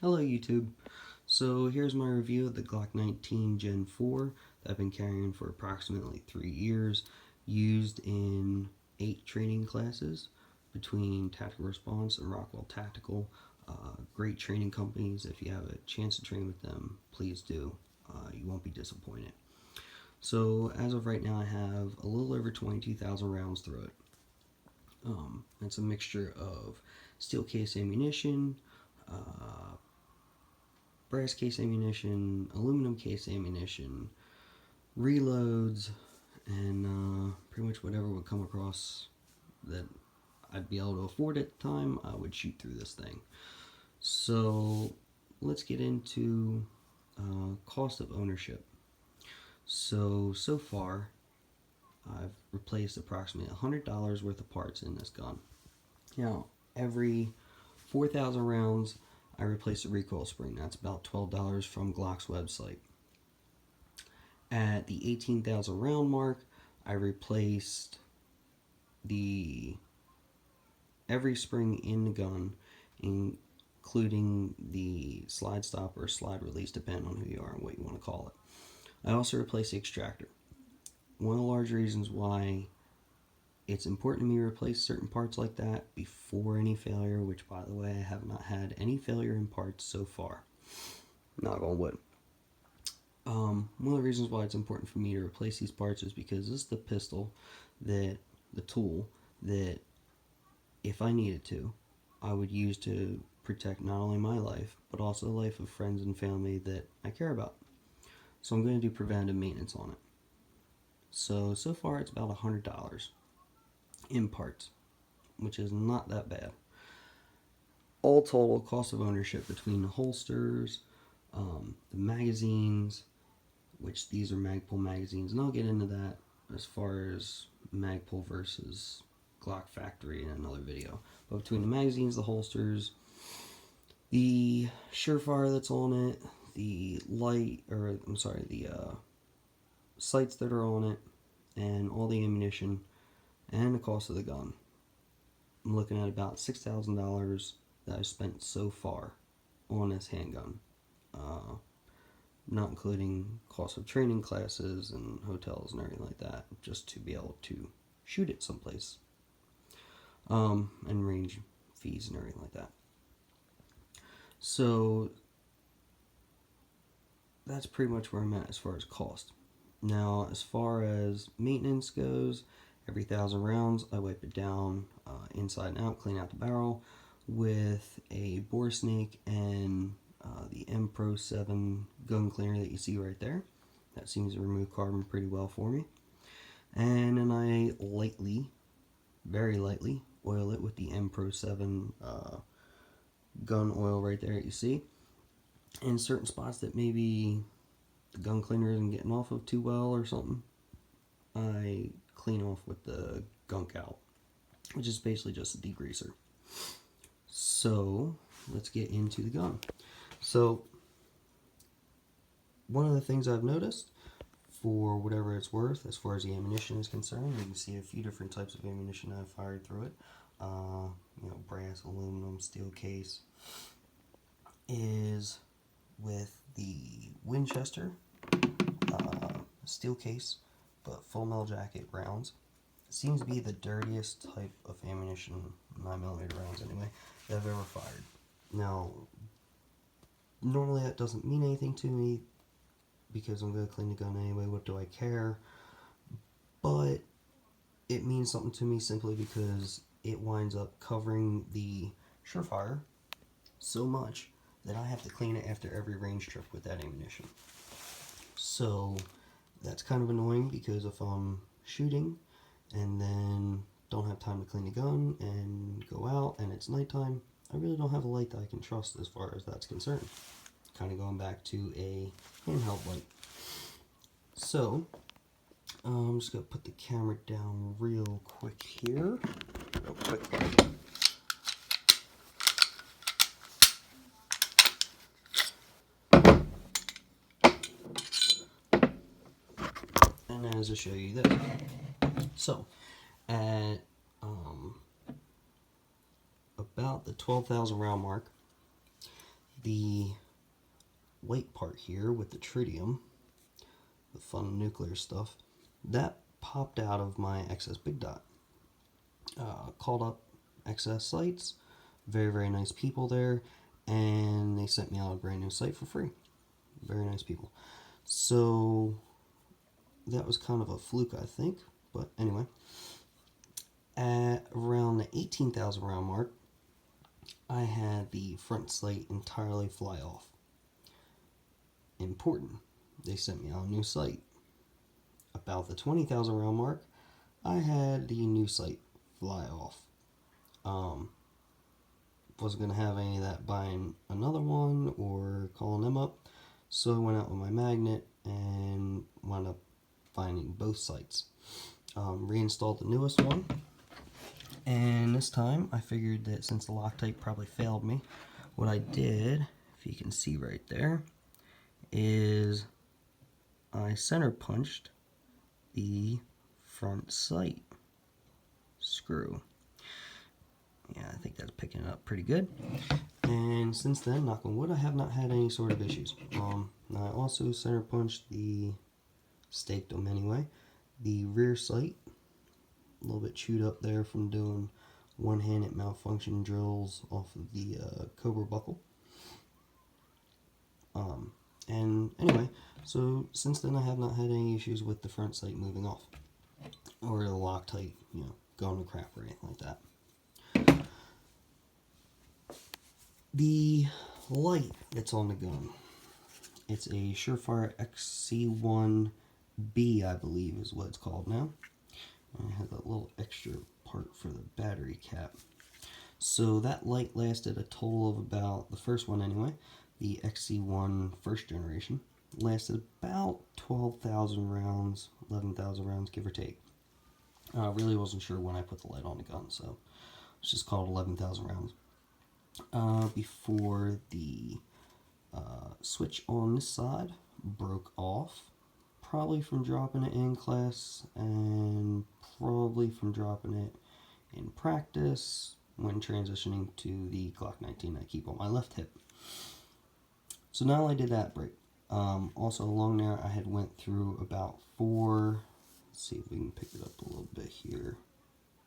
Hello YouTube. So here's my review of the Glock 19 Gen 4 that I've been carrying for approximately 3 years, used in 8 training classes between Tactical Response and Rockwell Tactical. Great training companies. If you have a chance to train with them, please do. You won't be disappointed. So as of right now, I have a little over 22,000 rounds through it. It's a mixture of steel case ammunition, brass case ammunition, aluminum case ammunition, reloads, and pretty much whatever would come across that I'd be able to afford at the time, I would shoot through this thing. So let's get into cost of ownership. So far, I've replaced approximately $100 worth of parts in this gun. Now, every 4,000 rounds, I replace a recoil spring. That's about $12 from Glock's website. At the 18,000 round mark, I replaced every spring in the gun, including the slide stop or slide release, depending on who you are and what you want to call it. I also replaced the extractor. One of the large reasons why it's important to me to replace certain parts like that before any failure, which, by the way, I have not had any failure in parts so far. Knock on wood. One of the reasons why it's important for me to replace these parts is because this is the pistol, the tool that, if I needed to, I would use to protect not only my life, but also the life of friends and family that I care about. So I'm going to do preventive maintenance on it. So far it's about $100 in parts, which is not that bad. All total cost of ownership between the holsters, the magazines, which these are Magpul magazines, and I'll get into that as far as Magpul versus Glock Factory in another video. But between the magazines, the holsters, the Surefire that's on it, the sights that are on it, and all the ammunition, and the cost of the gun, I'm looking at about $6,000 that I've spent so far on this handgun, not including cost of training classes and hotels and everything like that, just to be able to shoot it someplace, and range fees and everything like that. So that's pretty much where I'm at as far as cost. Now, as far as maintenance goes, every 1,000 rounds, I wipe it down inside and out, clean out the barrel with a bore snake and the M Pro 7 gun cleaner that you see right there. That seems to remove carbon pretty well for me. And then I lightly, very lightly, oil it with the M Pro 7 gun oil right there that you see. In certain spots that maybe the gun cleaner isn't getting off of too well or something, I clean off with the gunk out, which is basically just a degreaser. So let's get into the gun. So one of the things I've noticed, for whatever it's worth, as far as the ammunition is concerned, you can see a few different types of ammunition I've fired through it. Brass, aluminum, steel case, is with the Winchester steel case, but full metal jacket rounds. It seems to be the dirtiest type of ammunition, 9mm rounds anyway, that I've ever fired. Now, normally that doesn't mean anything to me because I'm going to clean the gun anyway. What do I care? But it means something to me simply because it winds up covering the Surefire so much that I have to clean it after every range trip with that ammunition. So that's kind of annoying because if I'm shooting and then don't have time to clean the gun and go out and it's nighttime, I really don't have a light that I can trust as far as that's concerned. Kind of going back to a handheld light. So I'm just going to put the camera down real quick here. Real quick. And as I show you this. So at about the 12,000 round mark, the white part here with the tritium, the fun nuclear stuff, that popped out of my excess big dot. Called up excess sites, very nice people there, and they sent me out a brand new site for free. Very nice people. So that was kind of a fluke, I think, but anyway. At around the 18,000 round mark, I had the front sight entirely fly off. Important, they sent me out a new sight. About the 20,000 round mark, I had the new sight fly off. Wasn't going to have any of that buying another one or calling them up, so I went out with my magnet and wound up finding both sights. Reinstalled the newest one, and this time I figured that since the Loctite probably failed me, what I did, if you can see right there, is I center punched the front sight screw. Yeah, I think that's picking it up pretty good. And since then, knock on wood, I have not had any sort of issues. I also center punched staked them anyway, the rear sight, a little bit chewed up there from doing one-handed malfunction drills off of the Cobra buckle. And anyway, so since then I have not had any issues with the front sight moving off, or the Loctite, going to crap or anything like that. The light that's on the gun, it's a Surefire XC1B, I believe is what it's called now. And it has a little extra part for the battery cap. So that light lasted a total of about, the first one anyway, the XC1 first generation, lasted about 12,000 rounds, 11,000 rounds, give or take. I really wasn't sure when I put the light on the gun, so it's just called 11,000 rounds. Before the switch on this side broke off, probably from dropping it in class and probably from dropping it in practice when transitioning to the Glock 19 I keep on my left hip. So not only did that break, also along there I had went through about 4, let's see if we can pick it up a little bit here.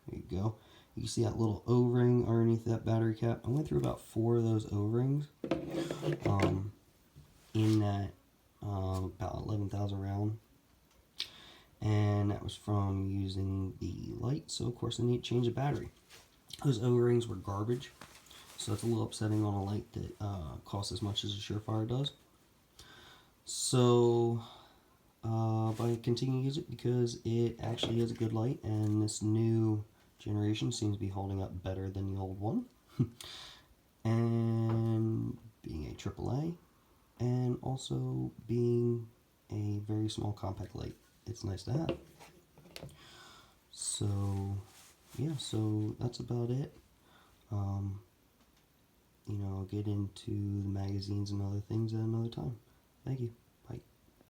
There you go. You can see that little O-ring underneath that battery cap. I went through about 4 of those O-rings in that about 11,000 round. And that was from using the light, so of course I need to change the battery. Those O-rings were garbage, so that's a little upsetting on a light that costs as much as a Surefire does. So I continue to use it because it actually is a good light, and this new generation seems to be holding up better than the old one. And being a AAA, and also being a very small compact light, it's nice to have. So yeah, so that's about it. I'll get into the magazines and other things at another time. Thank you.